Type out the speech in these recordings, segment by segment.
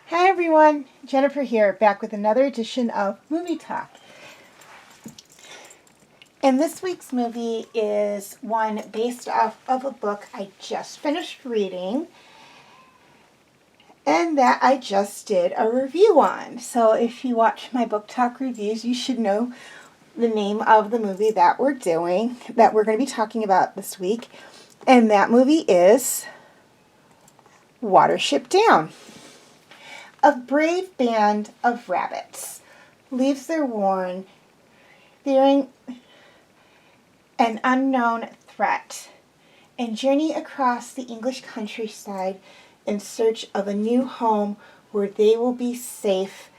Hi everyone, Jennifer here, back with another edition of Movie Talk. And this week's movie is one based off of a book I just finished reading and that I just did a review on. So if you watch my book talk reviews, you should know the name of the movie that we're going to be talking about this week. And that movie is Watership Down. A brave band of rabbits leaves their warren, fearing an unknown threat, and journey across the English countryside in search of a new home where they will be safe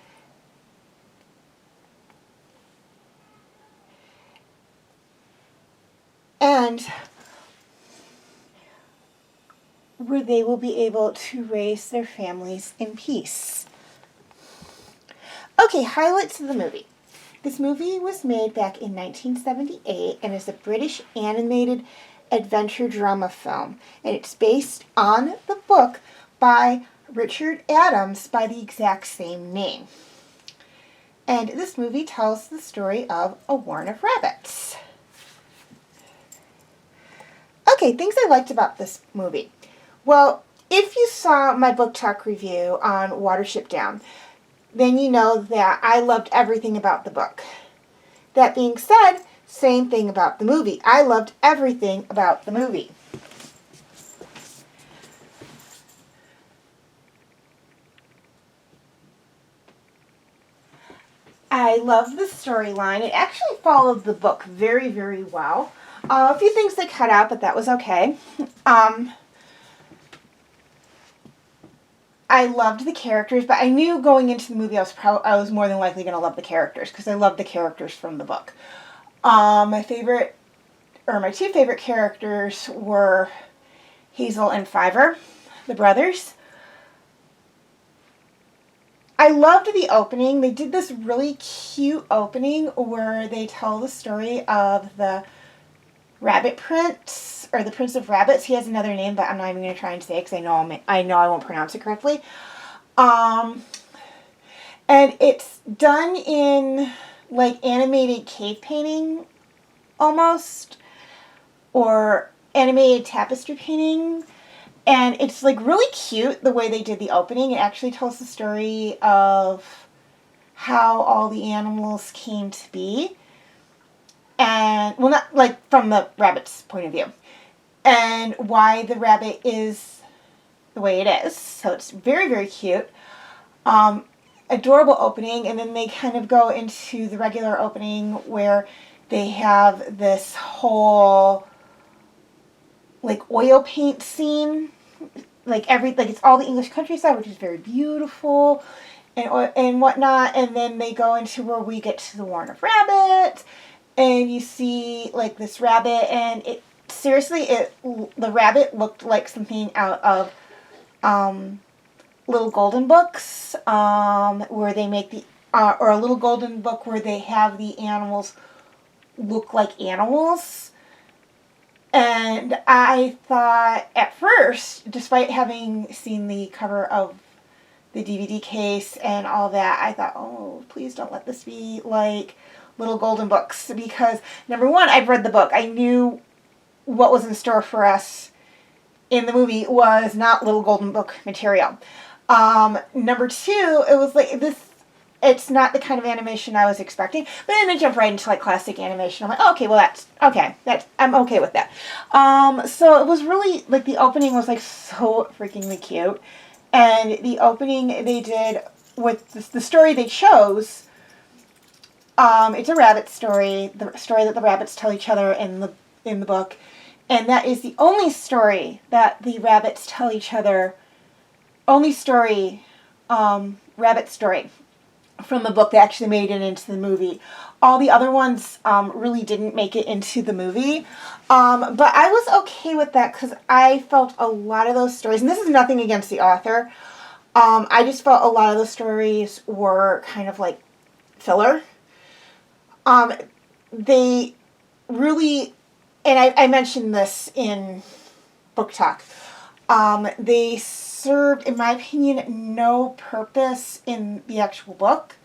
and where they will be able to raise their families in peace. Okay, highlights of the movie. This movie was made back in 1978 and is a British animated adventure drama film. And it's based on the book by Richard Adams by the exact same name. And this movie tells the story of a warren of rabbits. Okay, things I liked about this movie. Well, if you saw my book talk review on Watership Down, then you know that I loved everything about the book. That being said, same thing about the movie. I loved everything about the movie. I love the storyline. It actually followed the book very, very well. A few things they cut out, but that was okay. I loved the characters, but I knew going into the movie I was more than likely going to love the characters because I loved the characters from the book. My two favorite characters were Hazel and Fiver, the brothers. I loved the opening. They did this really cute opening where they tell the story of the Rabbit Prince, or the Prince of Rabbits. He has another name, but I'm not even going to try and say it because I know I won't pronounce it correctly. And it's done in like animated cave painting almost, or animated tapestry painting. And it's like really cute the way they did the opening. It actually tells the story of how all the animals came to be. And, well, not like from the rabbit's point of view. And why the rabbit is the way it is. So it's very, very cute. Adorable opening. And then they kind of go into the regular opening where they have this whole like oil paint scene. Like it's all the English countryside, which is very beautiful and whatnot. And then they go into where we get to the Warren of Rabbits. And you see like this rabbit, and the rabbit looked like something out of Little Golden Books, where they make or a Little Golden Book where they have the animals look like animals. And I thought at first, despite having seen the cover of the DVD case and all that, I thought, oh, please don't let this be like Little Golden Books, because number one, I've read the book. I knew what was in store for us in the movie was not Little Golden Book material. Number two, it was like this, it's not the kind of animation I was expecting, but then it jumped right into like classic animation. I'm like, oh, okay, well I'm okay with that. So it was really, like, the opening was like so freakingly cute. And the opening they did with the story they chose, it's a rabbit story, the story that the rabbits tell each other in the book. And that is the only story that the rabbits tell each other, rabbit story from the book that actually made it into the movie. All the other ones really didn't make it into the movie. But I was okay with that because I felt a lot of those stories, and this is nothing against the author, I just felt a lot of those stories were kind of like filler. They really, and I mentioned this in book talk, they served, in my opinion, no purpose in the actual book,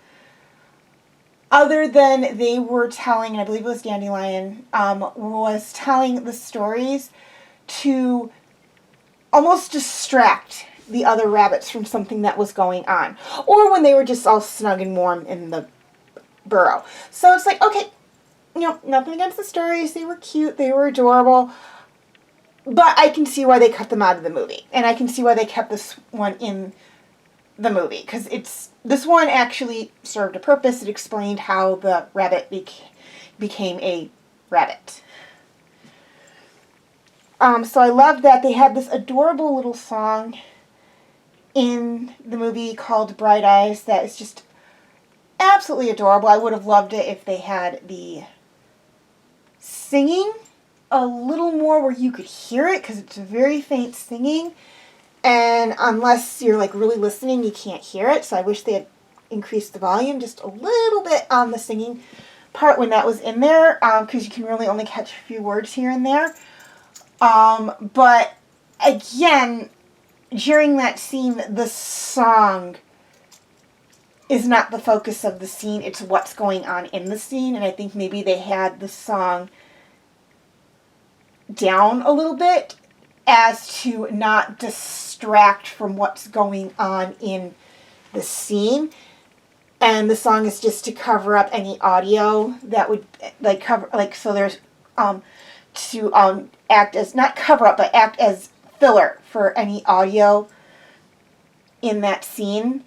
other than they were telling, and I believe it was Dandelion, was telling the stories to almost distract the other rabbits from something that was going on, or when they were just all snug and warm in the burrow. So it's like, okay, nothing against the stories, they were cute, they were adorable, but I can see why they cut them out of the movie, and I can see why they kept this one in the movie, because this one actually served a purpose. It explained how the rabbit became a rabbit. So I love that they had this adorable little song in the movie called Bright Eyes that is just absolutely adorable. I would have loved it if they had the singing a little more where you could hear it, because it's very faint singing, and unless you're like really listening, you can't hear it. So I wish they had increased the volume just a little bit on the singing part when that was in there, because you can really only catch a few words here and there. But again, during that scene, the song is not the focus of the scene. It's what's going on in the scene, and I think maybe they had the song down a little bit as to not distract from what's going on in the scene. And the song is just to cover up any audio that would so there's to act as, not cover up, but act as filler for any audio in that scene.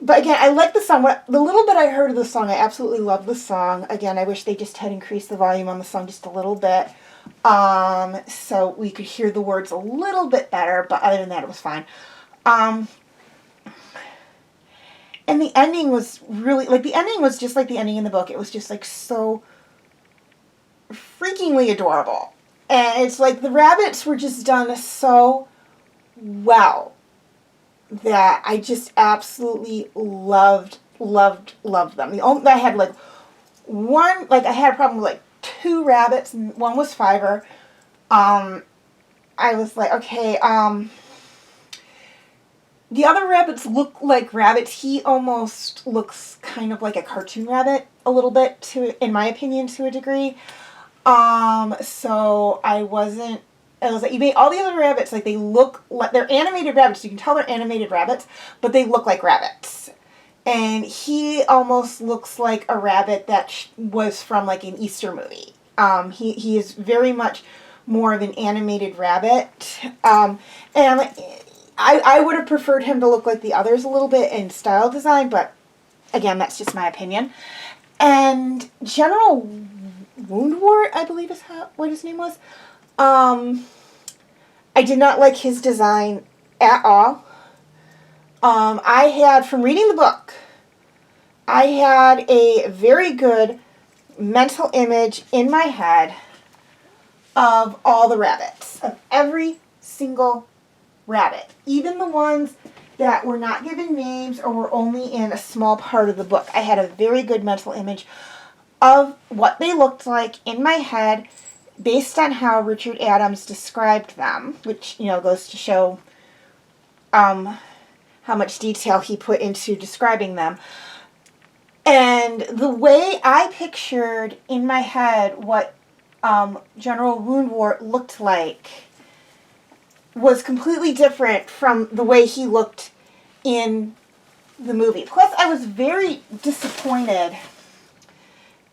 But again, I like the song. The little bit I heard of the song, I absolutely love the song. Again, I wish they just had increased the volume on the song just a little bit, so we could hear the words a little bit better, but other than that, it was fine. And the ending was really, the ending was just like the ending in the book. It was just so freakingly adorable. And it's like the rabbits were just done so well that I just absolutely loved them. I had I had a problem with 2 rabbits, and one was Fiverr. I was like, okay, the other rabbits look like rabbits. He almost looks kind of like a cartoon rabbit a little bit, in my opinion, to a degree. So I was like, you made all the other rabbits, they look like, they're animated rabbits. You can tell they're animated rabbits, but they look like rabbits. And he almost looks like a rabbit that was from an Easter movie. He is very much more of an animated rabbit. And I would have preferred him to look like the others a little bit in style design, but again, that's just my opinion. And General Woundwort, I believe is what his name was. I did not like his design at all. I had, from reading the book, I had a very good mental image in my head of all the rabbits, of every single rabbit, even the ones that were not given names or were only in a small part of the book. I had a very good mental image of what they looked like in my head based on how Richard Adams described them, which, goes to show how much detail he put into describing them. And the way I pictured in my head what General Woundwort looked like was completely different from the way he looked in the movie. Plus, I was very disappointed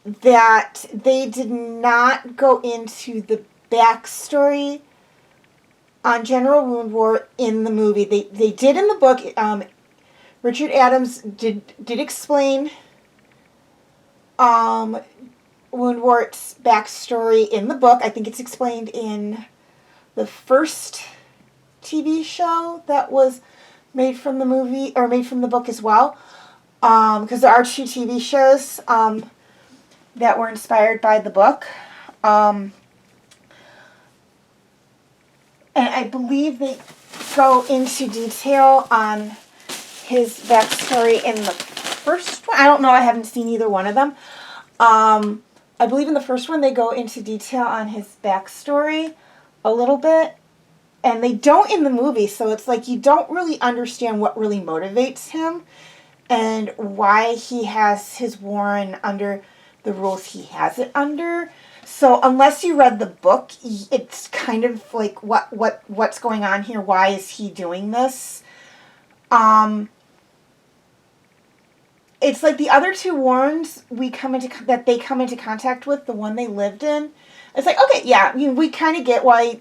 that they did not go into the backstory on General Woundwort in the movie. They did in the book. Richard Adams did explain Woundwort's backstory in the book. I think it's explained in the first TV show that was made from the movie, or made from the book as well. Because there are 2 TV shows that were inspired by the book. And I believe they go into detail on his backstory in the first one. I don't know, I haven't seen either one of them. I believe in the first one they go into detail on his backstory a little bit. And they don't in the movie, so it's like you don't really understand what really motivates him and why he has his warren under the rules he has it under. So unless you read the book, it's kind of like what's going on here? Why is he doing this? It's like the other 2 warrens they come into contact with, the one they lived in. It's like, okay, yeah, we kind of get why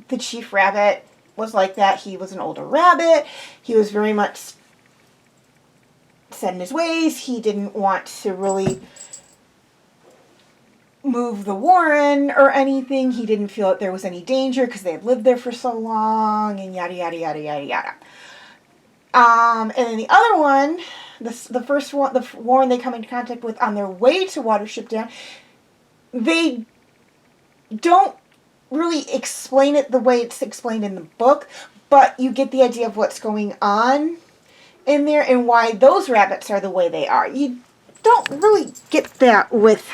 the chief rabbit was like that. He was an older rabbit. He was very much set in his ways. He didn't want to really move the warren or anything. He didn't feel that there was any danger because they had lived there for so long, and yada, yada, yada, yada, yada. And then the other one, the first one, the warren they come into contact with on their way to Watership Down, they don't really explain it the way it's explained in the book, but you get the idea of what's going on in there and why those rabbits are the way they are. You don't really get that with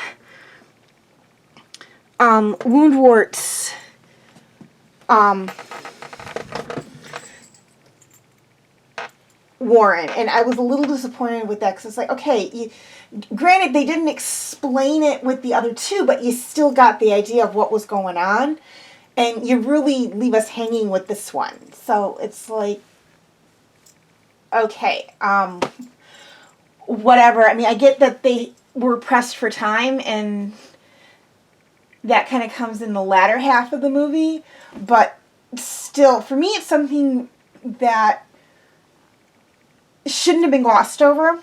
Woundwort's warren, and I was a little disappointed with that because it's like, okay, granted they didn't explain it with the other 2, but you still got the idea of what was going on, and you really leave us hanging with this one. So it's like, okay, whatever. I mean, I get that they were pressed for time, and that kind of comes in the latter half of the movie, but still, for me, it's something that shouldn't have been glossed over.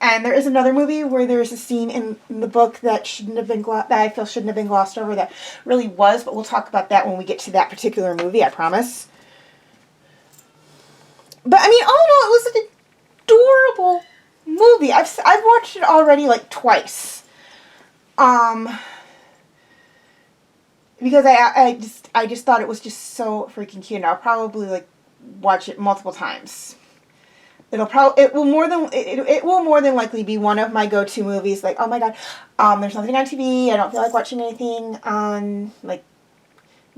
And there is another movie where there's a scene in the book that that I feel shouldn't have been glossed over that really was, but we'll talk about that when we get to that particular movie, I promise. But I mean, all in all, it was an adorable movie. I've watched it already like twice. Because I just thought it was just so freaking cute. And I'll probably like watch it multiple times. It will more than likely be one of my go-to movies. Like, oh my god, there's nothing on TV. I don't feel like watching anything on like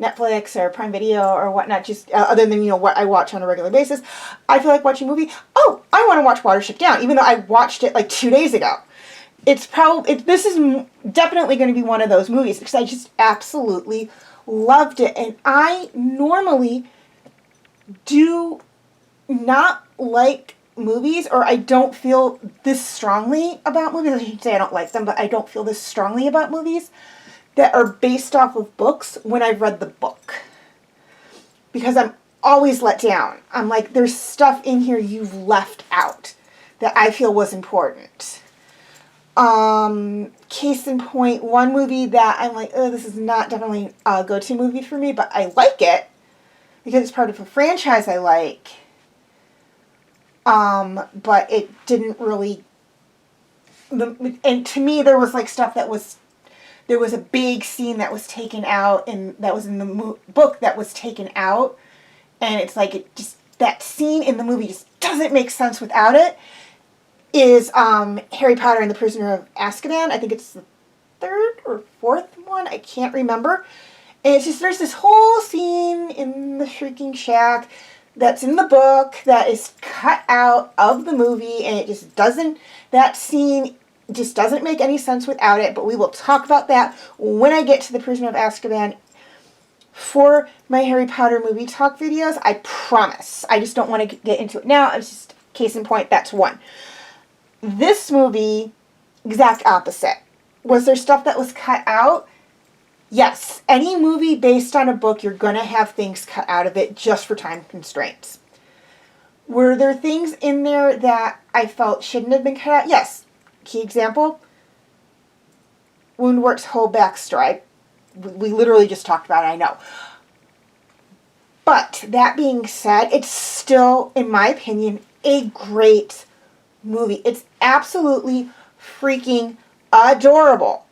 Netflix or Prime Video or whatnot. Just other than what I watch on a regular basis. I feel like watching a movie. Oh, I want to watch Watership Down, even though I watched it like 2 days ago. This is definitely going to be one of those movies because I just absolutely loved it, and I normally do not like movies, or I don't feel this strongly about movies. I should say I don't like them, but I don't feel this strongly about movies that are based off of books when I've read the book. Because I'm always let down. I'm like, there's stuff in here you've left out that I feel was important. Case in point, one movie that I'm like, oh, this is not definitely a go-to movie for me, but I like it because it's part of a franchise I like. But it didn't really, and to me there was like stuff there was a big scene that was taken out, and that was in the book that was taken out, and it's like that scene in the movie just doesn't make sense without it is Harry Potter and the Prisoner of Azkaban. I think it's the third or fourth one. I can't remember. And it's just, there's this whole scene in the Shrieking Shack that's in the book that is cut out of the movie, and it just doesn't, that scene just doesn't make any sense without it, but we will talk about that when I get to the Prisoner of Azkaban for my Harry Potter movie talk videos. I promise. I just don't want to get into it now. It's just case in point, that's one. This movie, exact opposite. Was there stuff that was cut out? Yes. Any movie based on a book, you're going to have things cut out of it just for time constraints. Were there things in there that I felt shouldn't have been cut out? Yes. Key example, Woundwort's whole backstory. We literally just talked about it, I know. But that being said, it's still, in my opinion, a great movie. It's absolutely freaking adorable.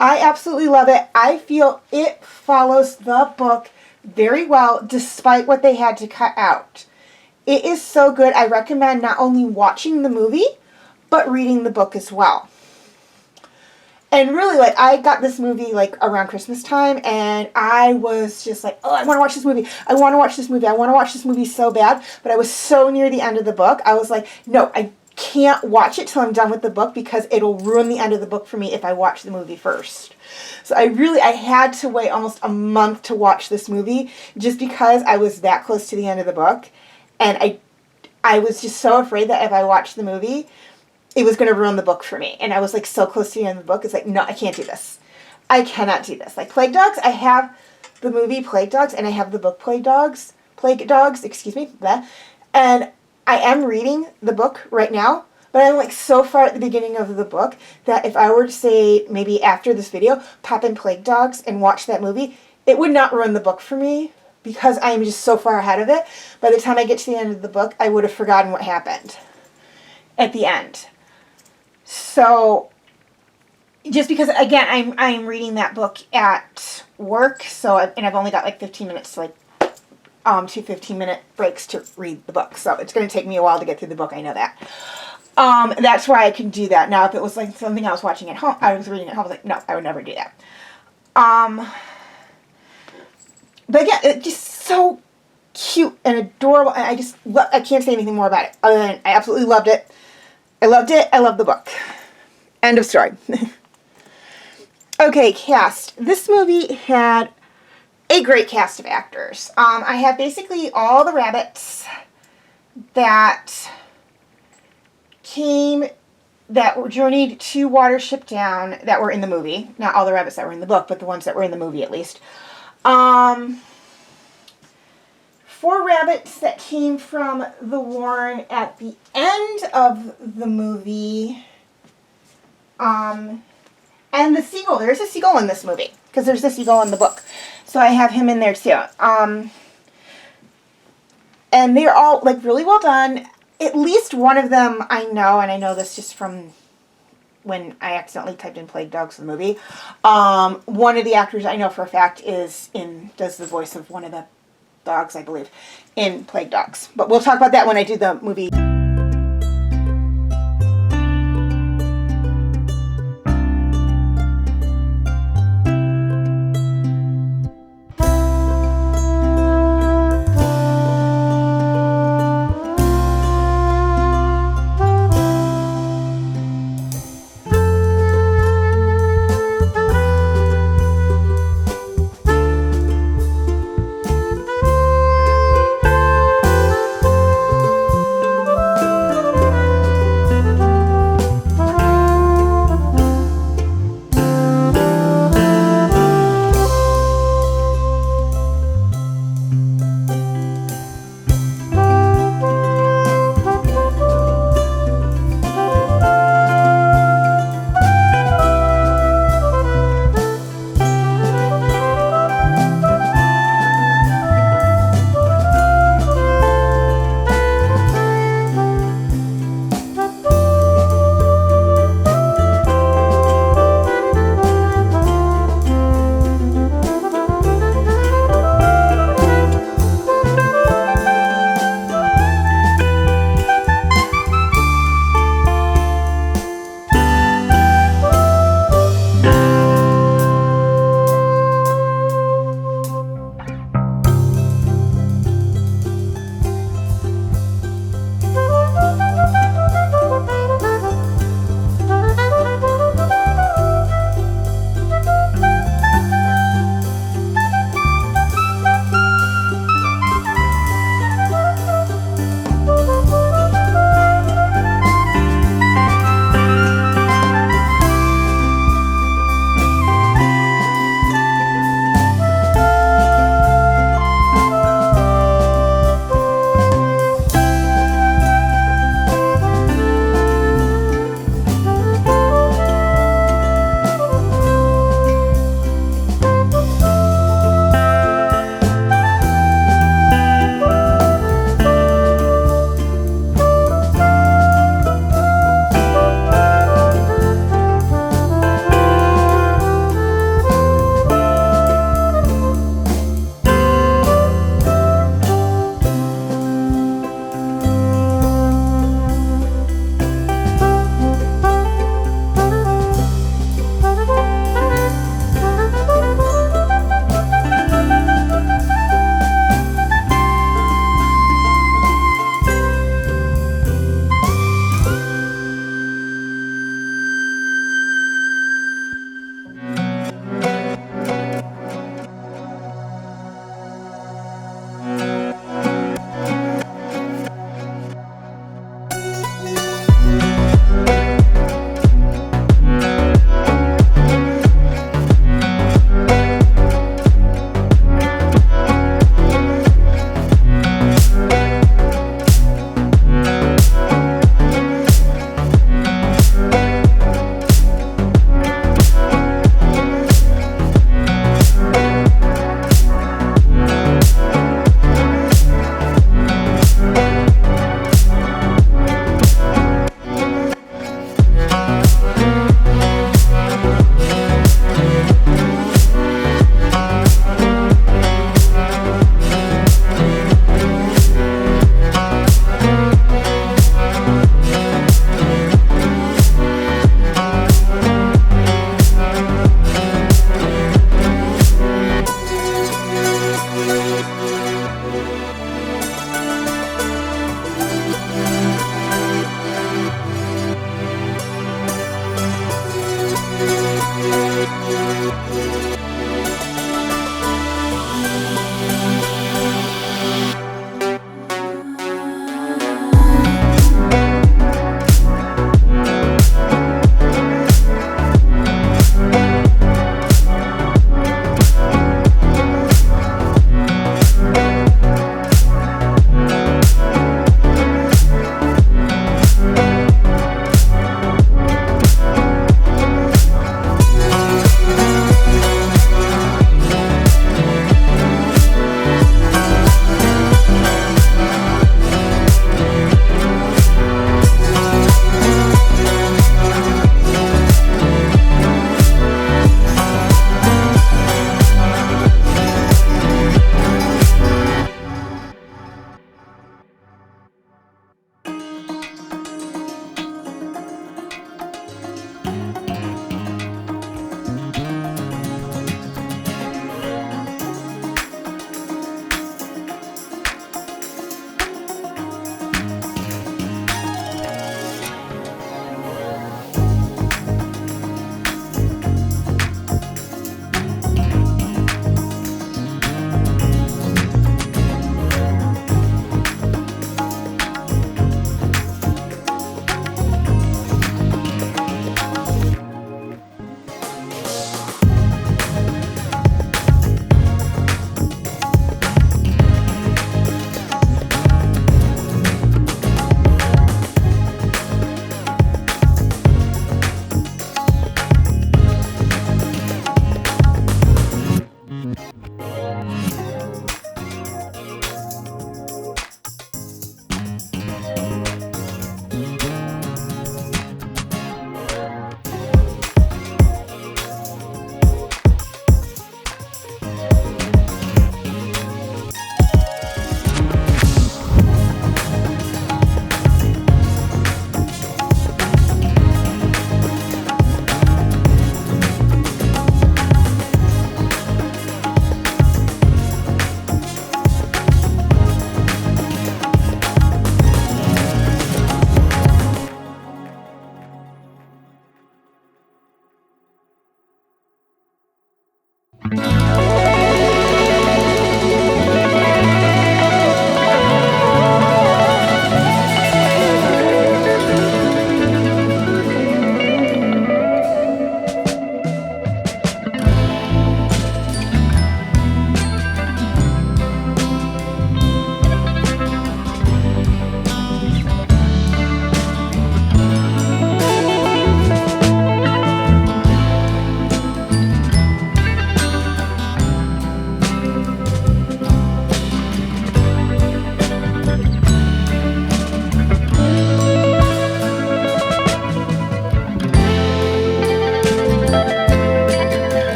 I absolutely love it. I feel it follows the book very well, despite what they had to cut out. It is so good. I recommend not only watching the movie, but reading the book as well. And really, like, I got this movie, like, around Christmas time, and I was just like, oh, I want to watch this movie. I want to watch this movie. I want to watch this movie so bad. But I was so near the end of the book, I was like, no, I can't watch it till I'm done with the book because it'll ruin the end of the book for me if I watch the movie first. So I had to wait almost a month to watch this movie just because I was that close to the end of the book. And I was just so afraid that if I watched the movie, it was going to ruin the book for me. And I was like so close to the end of the book. It's like, no, I can't do this. I cannot do this. Like Plague Dogs, I have the movie Plague Dogs and I have the book Plague Dogs, excuse me. Bleh. And I am reading the book right now, but I'm like so far at the beginning of the book that if I were to say maybe after this video, pop in Plague Dogs and watch that movie, it would not ruin the book for me because I am just so far ahead of it. By the time I get to the end of the book, I would have forgotten what happened at the end. So, just because, again, I'm reading that book at work, and I've only got like 15 minutes to like, 2 15-minute breaks to read the book. So, it's going to take me a while to get through the book, I know that. That's why I can do that. Now, if it was like something I was watching at home, I was reading at home, I was like, no, I would never do that. But yeah, it's just so cute and adorable, and I can't say anything more about it, other than I absolutely loved it. I loved it. I love the book. End of story. Okay, cast. This movie had a great cast of actors. I have basically all the rabbits that were journeyed to Watership Down that were in the movie. Not all the rabbits that were in the book, but the ones that were in the movie at least. 4 rabbits that came from the Warren at the end of the movie. And the seagull. There's a seagull in this movie. Because there's a seagull in the book. So I have him in there too. And they're all like really well done. At least one of them I know, and I know this just from when I accidentally typed in Plague Dogs the movie. One of the actors I know for a fact does the voice of one of the dogs, I believe, in Plague Dogs. But we'll talk about that when I do the movie.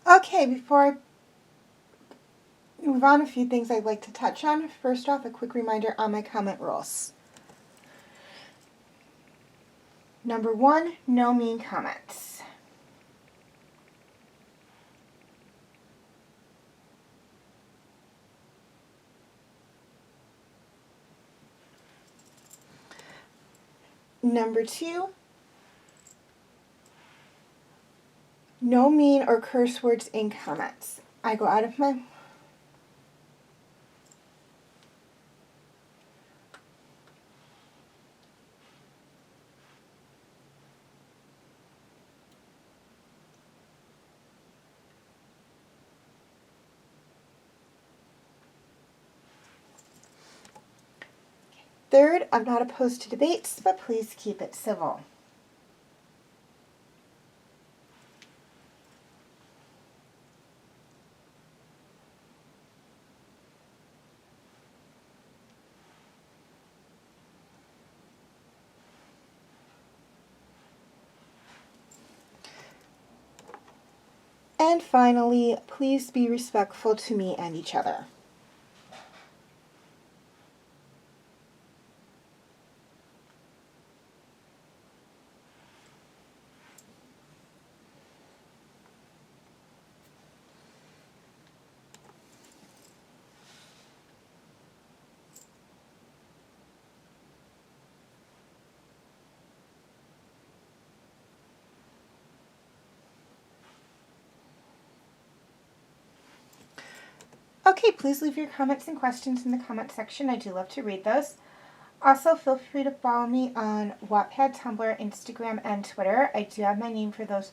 Okay, before I move on, a few things I'd like to touch on. First off, a quick reminder on my comment rules. Number 1, no mean comments. Number 2, no mean or curse words in comments. I go out of my... Third, I'm not opposed to debates, but please keep it civil. And finally, please be respectful to me and each other. Okay, please leave your comments and questions in the comment section. I do love to read those. Also, feel free to follow me on Wattpad, Tumblr, Instagram, and Twitter. I do have my name for those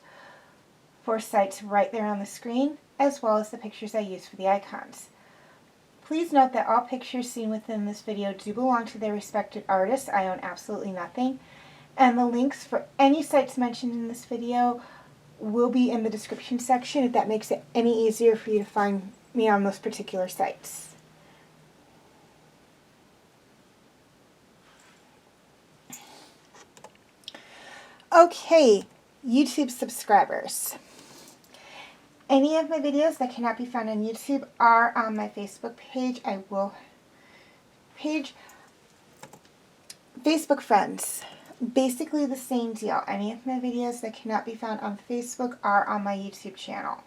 4 sites right there on the screen, as well as the pictures I use for the icons. Please note that all pictures seen within this video do belong to their respective artists. I own absolutely nothing. And the links for any sites mentioned in this video will be in the description section if that makes it any easier for you to find me on those particular sites. Okay, YouTube subscribers. Any of my videos that cannot be found on YouTube are on my Facebook page. Facebook friends. Basically the same deal. Any of my videos that cannot be found on Facebook are on my YouTube channel.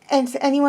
And to anyone